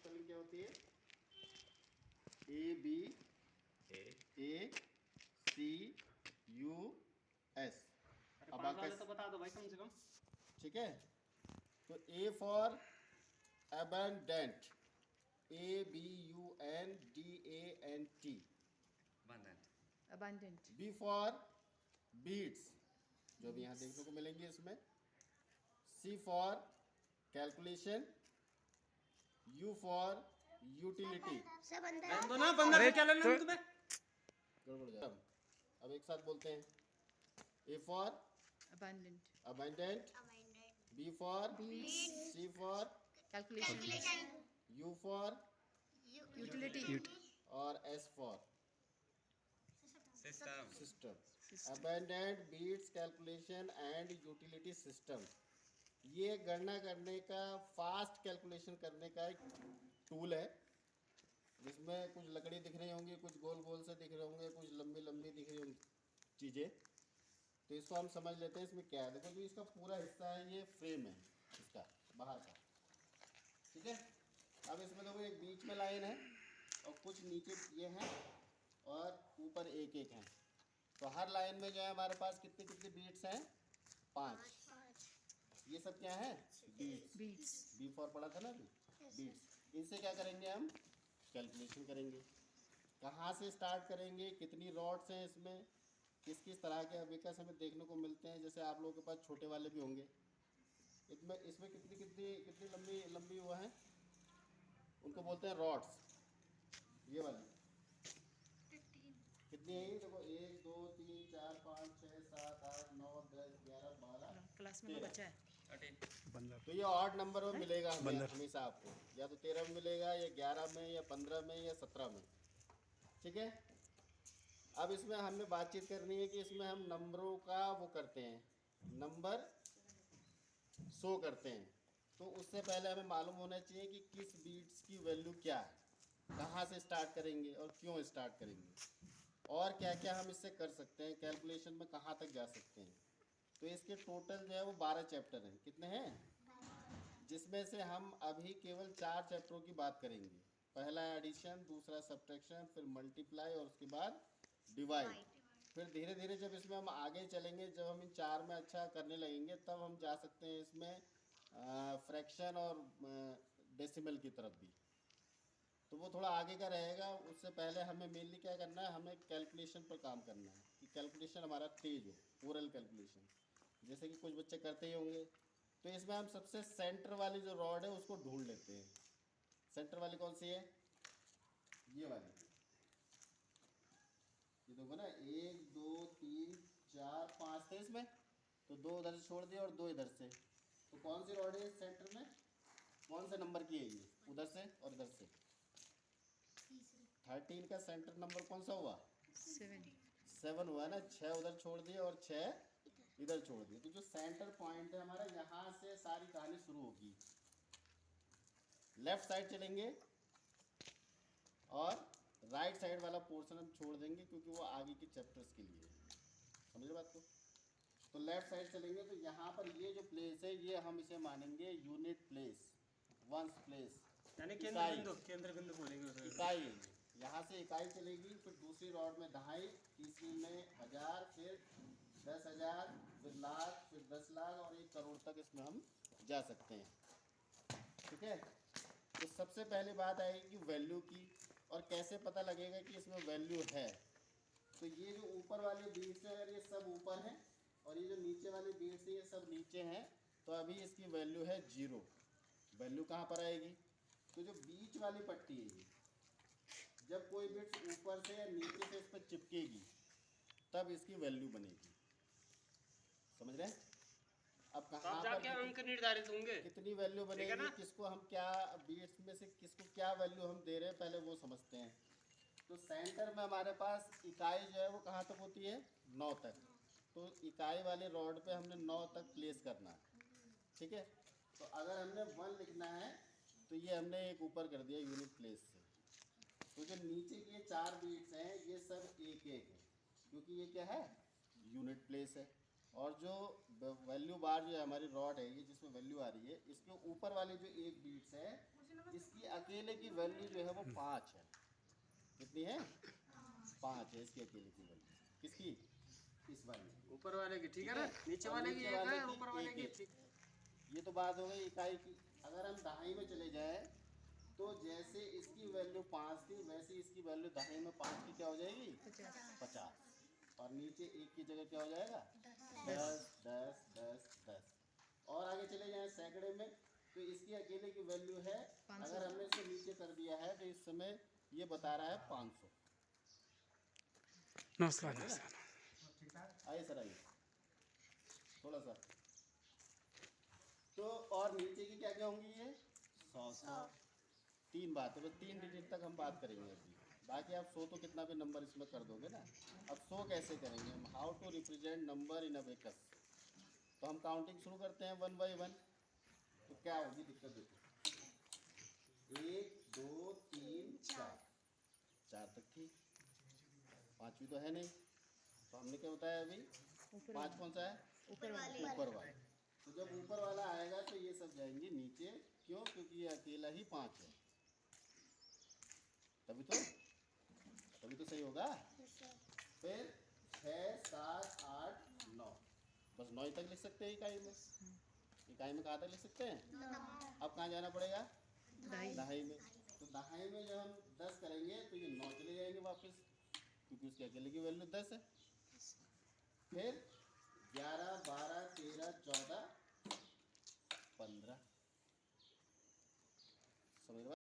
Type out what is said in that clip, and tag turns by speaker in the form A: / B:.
A: Spelling क्या होती है? ABACUS। अबाकस
B: तो बता दो भाई कम से कम।
A: ठीक है। तो A for abundant, ABUNDANT।
C: abundant,
A: B for beads, जो भी यहाँ देखने को मिलेंगे इसमें। C for calculation, U for utility.
B: रहने दो ना, 15 से क्या लेना है तुम्हें?
A: गड़बड़ जाए। अब एक साथ बोलते हैं। A for
C: abundant,
A: abundant, B for
C: beads,
A: C for
C: calculation,
A: U for
C: utility,
A: और S for system. abundant, beats, calculation and utility system. ये गणना करने का, फास्ट कैलकुलेशन करने का एक टूल है, जिसमें कुछ लकड़ी दिख रही होंगी, कुछ गोल गोल से दिख रहे होंगे, कुछ लंबी लंबी दिख रही होंगी चीज़ें। तो इसको हम समझ लेते हैं इसमें क्या है। देखो, जो इसका पूरा हिस्सा है ये फ्रेम है इसका बाहर का, ठीक है। अब इसमें देखो एक बीच में लाइन है और कुछ नीचे ये हैं और ऊपर एक एक हैं। तो हर लाइन में जो है हमारे पास कितने कितने बीट्स हैं? 5। ये सब क्या है? बीट्स।
C: beads,
A: बी फॉर पढ़ा था ना अभी, बीट्स। इनसे क्या करेंगे हम? कैलकुलेशन करेंगे। कहाँ से स्टार्ट करेंगे? कितनी रॉड्स हैं इसमें? किस किस तरह के अबेकस हमें देखने को मिलते हैं? जैसे आप लोगों के पास छोटे वाले भी होंगे। इसमें कितनी कितनी कितनी लंबी लंबी हुआ है, उनको बोलते हैं रॉड्स। ये वाली कितनी है? ये देखो, 1 2 3 4 5 6 7 8 9 10 11 12
C: क्लास में
A: 13।
C: बच्चा है।
A: तो ये ऑड नंबर में मिलेगा हमेशा आपको, या तो 13 में मिलेगा, या 11 में, या 15 में, या 17 में, ठीक है। अब इसमें हमें बातचीत करनी है कि इसमें हम नंबरों का वो करते हैं, नंबर शो करते हैं। तो उससे पहले हमें मालूम होना चाहिए कि किस बीट्स की वैल्यू क्या है, कहाँ से स्टार्ट करेंगे और क्यों स्टार्ट करेंगे, और क्या क्या हम इससे कर सकते हैं, कैलकुलेशन में कहाँ तक जा सकते हैं। तो इसके टोटल जो है वो 12 चैप्टर हैं। कितने हैं? जिसमें से हम अभी केवल 4 चैप्टरों की बात करेंगे। पहला है एडिशन, दूसरा सब्ट्रैक्शन, फिर मल्टीप्लाई और उसके बाद डिवाइड। फिर धीरे धीरे जब इसमें हम आगे चलेंगे, जब हम इन 4 में अच्छा करने लगेंगे, तब हम जा सकते हैं इसमें फ्रैक्शन और डेसिमल की तरफ भी। तो वो थोड़ा आगे का रहेगा। उससे पहले हमें मेनली क्या करना है, हमें कैलकुलेशन पर काम करना है कि कैलकुलेशन हमारा तेज हो, ओरल कैलकुलेशन, जैसे कि कुछ बच्चे करते ही होंगे। तो इसमें हम सबसे सेंटर वाली जो रॉड है उसको ढूंढ लेते हैं। सेंटर वाली कौन सी है? ये वाली। ये देखो ना, 1 2 3 4 5 थे इसमें, तो 2 उधर से छोड़ दिए और 2 इधर से। तो कौन सी रॉड है सेंटर में? कौन से नंबर की है ये? उधर से और इधर से। 13 का सेंटर नंबर कौन सा हुआ? 7 हुआ ना। 6 उधर छोड़ दिए और 6 इधर छोड़ दिए। तो जो सेंटर पॉइंट है हमारा, यहाँ से सारी कहानी शुरू होगी। लेफ्ट साइड चलेंगे और राइट साइड वाला पोर्शन हम छोड़ देंगे, क्योंकि वो आगे के चैप्टर्स के लिए है। समझ रहे बात को? तो लेफ्ट साइड चलेंगे तो यहाँ पर ये जो प्लेस है, ये हम इसे मानेंगे यूनिट प्लेस, वंस प्लेस,
B: यानी केंद्र बिंदु बोलेंगे उसे।
A: इकाई है ये। यहाँ से इकाई चलेगी, फिर दूसरी रॉड में दहाई, तीसरी में 1000, फिर 10,000, फिर लाख, फिर 10 लाख और 1 करोड़ तक इसमें हम जा सकते हैं, ठीक है। तो सबसे पहले बात आएगी कि वैल्यू की, और कैसे पता लगेगा कि इसमें वैल्यू है। तो ये जो ऊपर वाले बीट्स हैं, अगर ये सब ऊपर हैं और ये जो नीचे वाले बीट्स हैं ये सब नीचे हैं, तो अभी इसकी वैल्यू है 0। वैल्यू कहाँ पर आएगी? तो जो बीच वाली पट्टी है ये, जब कोई बिट्स ऊपर से या नीचे से इस पर चिपकेगी, तब इसकी वैल्यू बनेगी। समझ रहे हैं? अब कहाँ
B: जाके
A: पर
B: अंक निर्धारित होंगे।
A: कितनी वैल्यू बनेगी, किसको हम क्या बीट्स में से किसको क्या वैल्यू हम दे रहे हैं, पहले वो समझते हैं। तो सेंटर में हमारे पास इकाई जो है वो कहाँ तक होती है? 9 तक। तो इकाई वाले रॉड पे हमने 9 तक प्लेस करना है, ठीक है। तो अगर हमने 1 लिखना है तो ये हमने एक ऊपर कर दिया यूनिट प्लेस से। तो जो नीचे के 4 बीट्स हैं ये सब एक एक है, क्योंकि ये क्या है? यूनिट प्लेस है। और जो वैल्यू बार जो है हमारी रॉड है, ये जिसमें वैल्यू आ रही है, इसके ऊपर वाले जो एक बीट्स है इसकी अकेले की वैल्यू जो है वो 5 है। कितनी है? 5 है इसकी अकेले की वैल्यू। किसकी? इस वाली।
B: ऊपर वाले की ठीक है ना, नीचे
A: और
B: वाले की
A: नीचे
B: एक
A: वाले
B: है,
A: की
B: ऊपर वाले
A: एक
B: की
A: है।
B: ठीक।
A: ये तो बात हो गई इकाई की। अगर हम दहाई में चले जाए तो जैसे इसकी वैल्यू 5 थी वैसे इसकी वैल्यू दहाई में 5 की क्या हो जाएगी? 50। और नीचे एक की जगह क्या हो जाएगा? 10 10 10 10। और आगे चले जाएं सैकड़े में तो इसकी अकेले की वैल्यू है,
C: 500।
A: अगर हमने इसको नीचे कर दिया है तो इस समय ये बता रहा है 500।
D: नमस्कार नमस्कार।
A: आइए सर आइए थोड़ा सा। तो और नीचे की क्या क्या होंगी ये? 100। तीन बात है, बस 3 डिजिट तक हम बात करेंगे अभी। बाकी आप 100 तो कितना भी नंबर इसमें कर दोगे ना। अब 100 कैसे करेंगे हम? How to represent number in abacus. तो हम काउंटिंग शुरू करते हैं 1 बाई 1। तो क्या होगी दिक्कत? देखो 1 2 3 4 4 तक थी, पाँचवीं तो है नहीं। तो हमने क्या बताया अभी? 5 कौन सा है? ऊपर वाला। तो जब ऊपर वाला आएगा तो ये सब जाएंगे नीचे। क्यों? क्योंकि ये अकेला ही 5 है। तभी तो सही होगा। फिर 6 7 8 9, बस 9 तक लिख सकते हैं इकाई में। इकाई में कहाँ तक लिख सकते हैं? अब कहाँ जाना पड़ेगा? दहाई में। तो दहाई में जब हम 10 करेंगे तो ये 9 चले जाएंगे वापस, क्योंकि उसके अकेले की वैल्यू 10 है। फिर 11 12 13 14 15। समझ